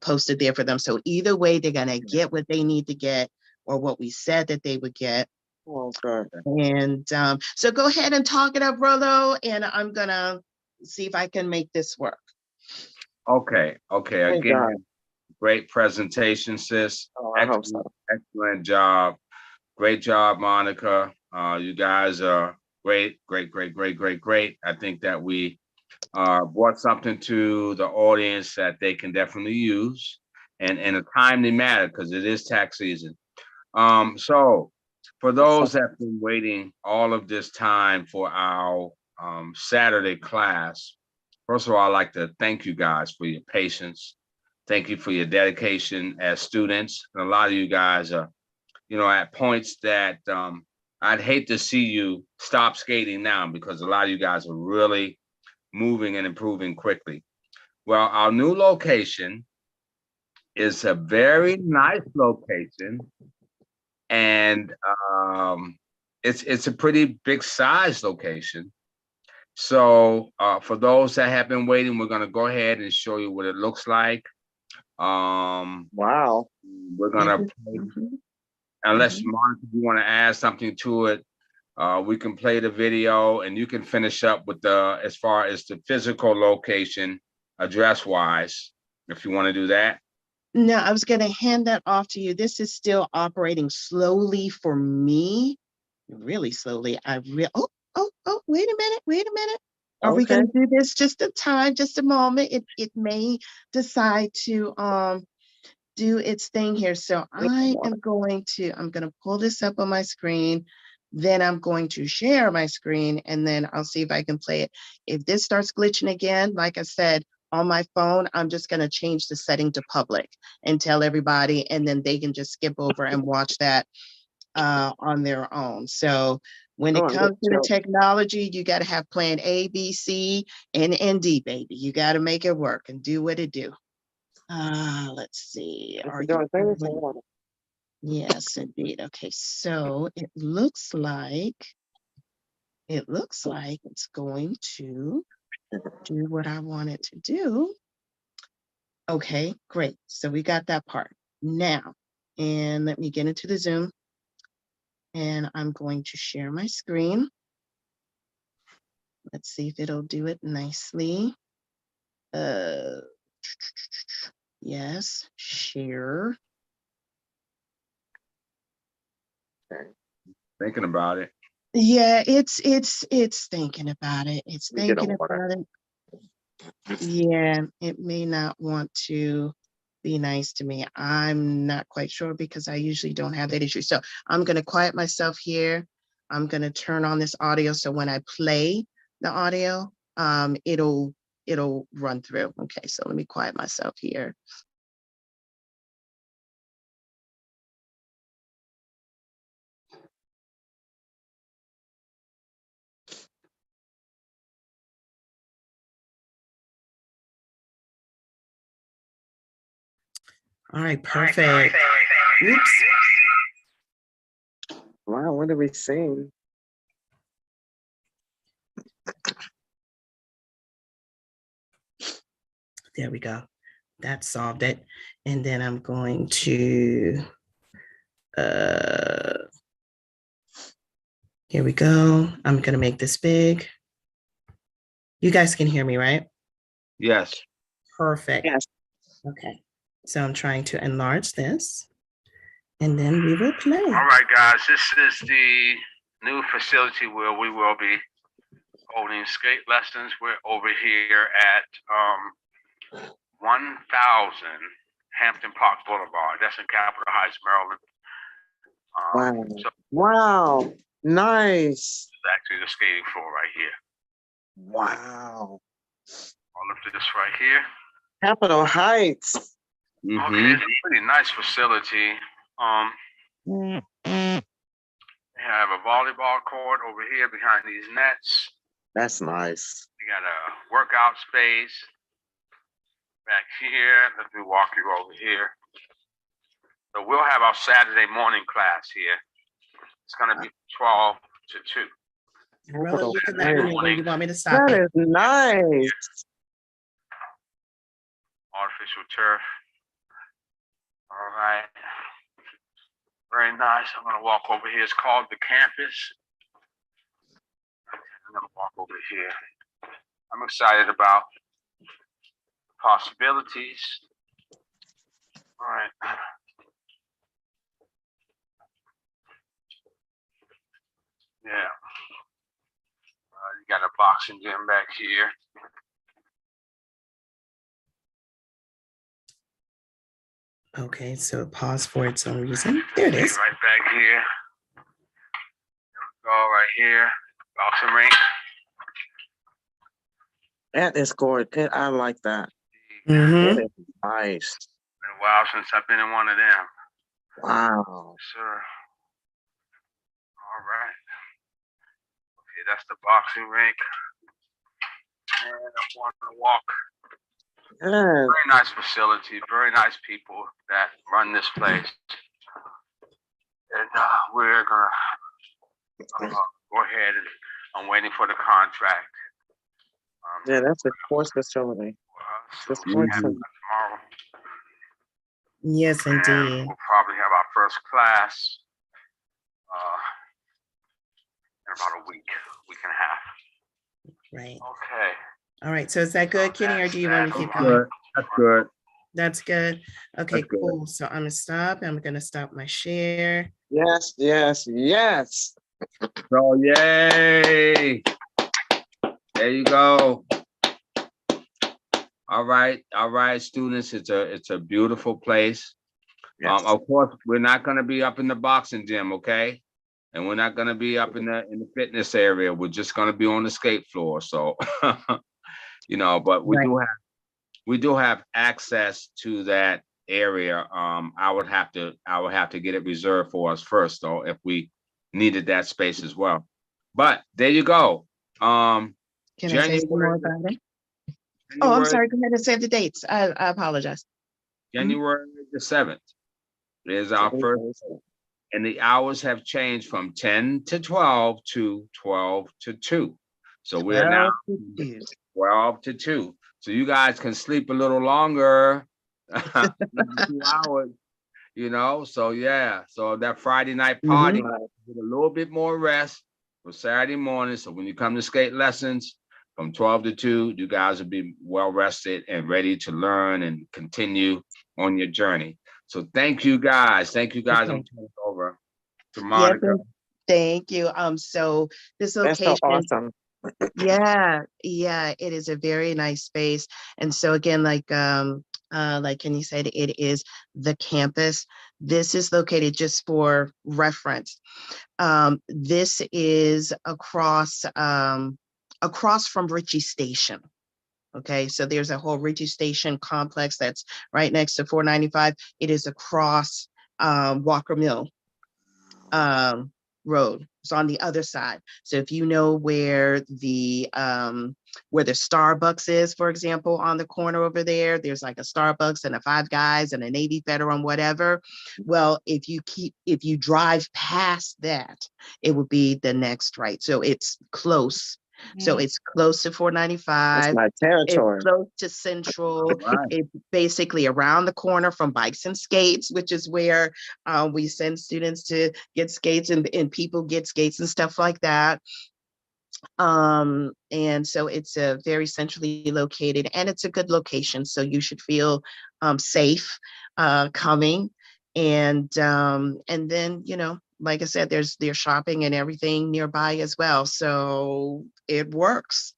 posted there for them. So either way, they're gonna get what they need to get, or what we said that they would get. And so go ahead and talk it up, Rollo, and I'm gonna see if I can make this work. Okay, Thank again, God. great presentation, sis. Oh, I hope so. Excellent job. Great job, Monica. You guys are great. I think that we brought something to the audience that they can definitely use and in a timely manner because it is tax season. So for those that have been waiting all of this time for our Saturday class, first of all, I'd like to thank you guys for your patience. Thank you for your dedication as students. And a lot of you guys are, at points that I'd hate to see you stop skating now because a lot of you guys are really moving and improving quickly. Well, our new location is a very nice location, and it's a pretty big size location. So for those that have been waiting, we're going to go ahead and show you what it looks like. Wow. We're going to, unless Monica, you want to add something to it, we can play the video and you can finish up with as far as the physical location address wise, if you want to do that. No, I was going to hand that off to you. This is still operating slowly for me, really slowly. Wait a minute. Are we going to do this just a moment? It may decide to do its thing here. So I'm going to pull this up on my screen. Then I'm going to share my screen and then I'll see if I can play it. If this starts glitching again, like I said, on my phone, I'm just going to change the setting to public and tell everybody, and then they can just skip over and watch that on their own. So when it comes to the technology, you got to have plan A, B, C, and D, baby. You got to make it work and do what it do. Let's see. Yes, indeed. Okay, so it looks like it's going to do what I want it to do. Okay, great. So we got that part. Now, and let me get into the Zoom. And I'm going to share my screen. Let's see if it'll do it nicely. Yes, share. Thinking about it. Yeah, it's thinking about it. It's thinking about it. Yeah, it may not want to be nice to me. I'm not quite sure because I usually don't have that issue. So I'm going to quiet myself here. I'm going to turn on this audio. So when I play the audio, it'll run through. Okay, so let me quiet myself here. All right, perfect. Oops. Wow, what are we seeing? There we go. That solved it. And then I'm going to, here we go. I'm going to make this big. You guys can hear me, right? Yes. Perfect. Yes. Okay. So I'm trying to enlarge this and then we will play. All right, guys, this is the new facility where we will be holding skate lessons. We're over here at 1000 Hampton Park Boulevard. That's in Capitol Heights, Maryland. Wow, nice. It's actually the skating floor right here. Wow. All of this right here. Capitol Heights. Okay, it's a pretty nice facility. We have a volleyball court over here behind these nets. That's nice. We got a workout space back here. Let me walk you over here. So we'll have our Saturday morning class here. It's going to be 12 to 2. Rollo, you can let me know when you want me to stop. That is nice. Artificial turf. All right. Very nice. I'm going to walk over here. It's called the campus. I'm going to walk over here. I'm excited about possibilities. All right. Yeah. You got a boxing gym back here. Okay, so pause for its own reason. There it is. Right back here. There we go, right here. Boxing ring. That is gorgeous. I like that. Mhm. It is nice. Been a while since I've been in one of them. Wow. Sure. All right. Okay, that's the boxing rink. And I'm on the walk. Good. Very nice facility, very nice people that run this place. And we're gonna go ahead and I'm waiting for the contract. Yeah, that's a sports facility. So The we sports have center. tomorrow. Yes, And indeed. we'll probably have our first class in about a week and a half. Right. Okay. All right. So is that good, Kenny, or do you want me to keep going? Good. That's good. That's good. Okay, That's good. cool. So I'm gonna stop. I'm gonna stop my share. Yes, yes, yes. So yay. There you go. All right, students. It's a beautiful place. Yes. Of course, we're not going to be up in the boxing gym, okay? And we're not going to be up in the fitness area. We're just going to be on the skate floor. So, you know, but we do have access to that area. I would have to get it reserved for us first, though, if we needed that space as well. But there you go. Can I say some more about it? Oh, I'm sorry. Go ahead and say the dates. I apologize. January the 7th is our first, and the hours have changed from 10 to 12 to 12 to 2. So we're now 12 to 2. So you guys can sleep a little longer, 2 hours, you know? So yeah, so that Friday night party, with a little bit more rest for Saturday morning. So when you come to skate lessons, from 12 to 2, you guys will be well rested and ready to learn and continue on your journey. So thank you guys. Thank you guys. Okay. I'm turning over to Monica. Yes, thank you. So this location, that's so awesome. yeah, it is a very nice space. And so again, like Kenny said, it is the campus. This is located, just for reference. This is across from Ritchie Station. Okay, so there's a whole Ritchie Station complex that's right next to 495. It is across Walker Mill Road. It's on the other side. So if you know where the Starbucks is, for example, on the corner over there, there's like a Starbucks and a Five Guys and a Navy Federal and whatever. Well, if you drive past that, it would be the next right. So it's close. So it's close to 495. That's my territory. It's close to Central. Right. It's basically around the corner from Bikes and Skates, which is where we send students to get skates and people get skates and stuff like that. And so it's a very centrally located, and it's a good location. So you should feel safe coming. And then, you know, like I said, there's shopping and everything nearby as well. So it works.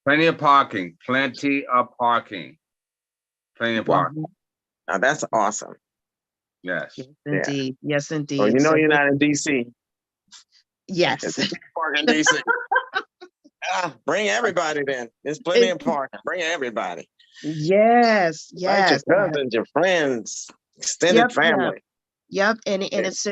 Plenty of parking. Plenty of parking. Plenty of parking. Now that's awesome. Yes. Yes, indeed. Yeah. Yes, indeed. Well, you know, So you're not in DC. yes. Park in DC. Bring everybody then. There's plenty of parking. Bring everybody. Yes. Invite Yes. your cousins, your friends, extended family. Yep. And it's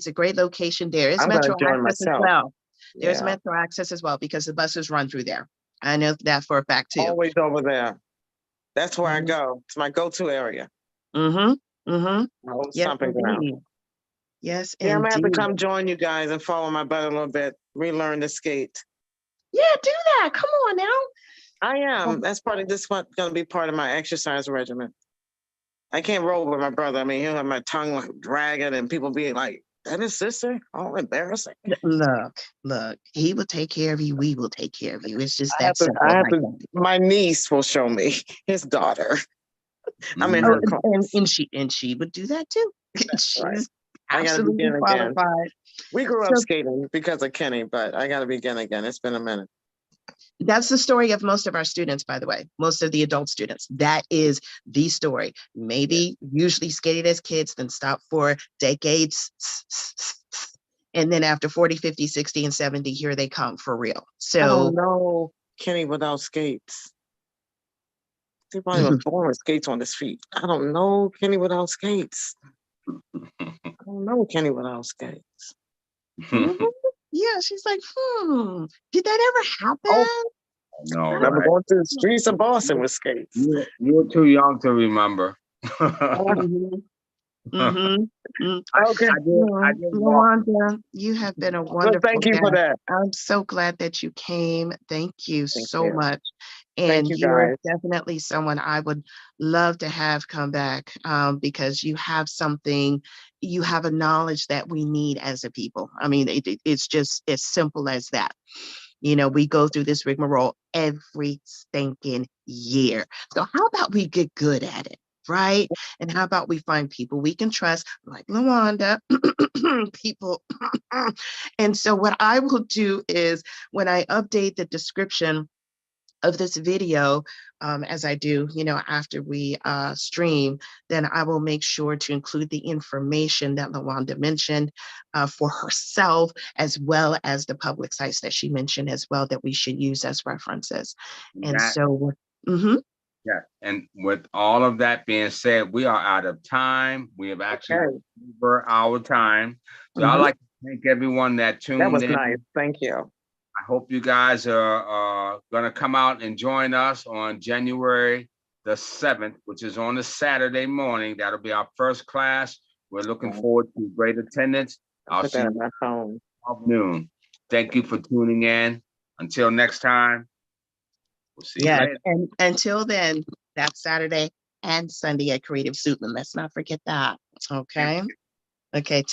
a great location. There is I'm metro gonna join access as myself. well. There's Yeah. metro access as well, because the buses run through there. I know that for a fact too. Always over there. That's where I go. It's my go-to area. Mm-hmm. Mm-hmm. My old Yes, stomping ground. indeed. Yes, Yeah, I'm gonna have to indeed. come join you guys and follow my butt a little bit, relearn to skate. Yeah, do that. Come on now. I am. That's going to be part of my exercise regimen. I can't roll with my brother. I mean, he'll have my tongue like dragging and people being like, That his sister? Oh, embarrassing. Look, he will take care of you. We will take care of you. It's just that simple. I have like to, that. my niece will show me his daughter. I mean, Mhm. her And class. she would do that too. Right. She's I gotta absolutely begin again. qualified. We grew So up skating because of Kenny, but I gotta begin again. It's been a minute. that's the story of most of our students, by the way, most of the adult students. That is the story. Maybe usually skated as kids, then stopped for decades. And then after 40, 50, 60, and 70, here they come for real. I So don't know Kenny without skates. He probably was born with skates on his feet. I don't know Kenny without skates. I don't know Kenny without skates. mhm. Yeah, she's like, did that ever happen? Oh, No, I remember right? going through the streets of Boston with skates. You're too young to remember. Mhm, mhm, mm. Okay. I did walk. Lawanda, you have been a Well, wonderful thank you for guest. that. I'm so glad that you came. Thank you Thank so you. much. Thank And you, you're guys. definitely someone I would love to have come back because you have something, you have a knowledge that we need as a people. I mean, it's just as simple as that. You know, we go through this rigmarole every stinking year. So how about we get good at it, right? And how about we find people we can trust, like Lawanda, people. And so what I will do is when I update the description of this video, as I do, you know, after we stream, then I will make sure to include the information that Lawanda mentioned for herself, as well as the public sites that she mentioned as well that we should use as references. And That, so, mhm, yeah. And with all of that being said, we are out of time. We have actually Okay. over our time. So I'd mhm. like to thank everyone that That tuned was in. nice. Thank you. I hope you guys are going to come out and join us on January the 7th, which is on a Saturday morning. That'll be our first class. We're looking Okay. forward to great attendance. I'll I'll put see that in you my phone. at noon. Thank you for tuning in. Until next time, we'll see you Yes. later. And until then, that's Saturday and Sunday at Creative Suitland. Let's not forget that. Okay. Okay.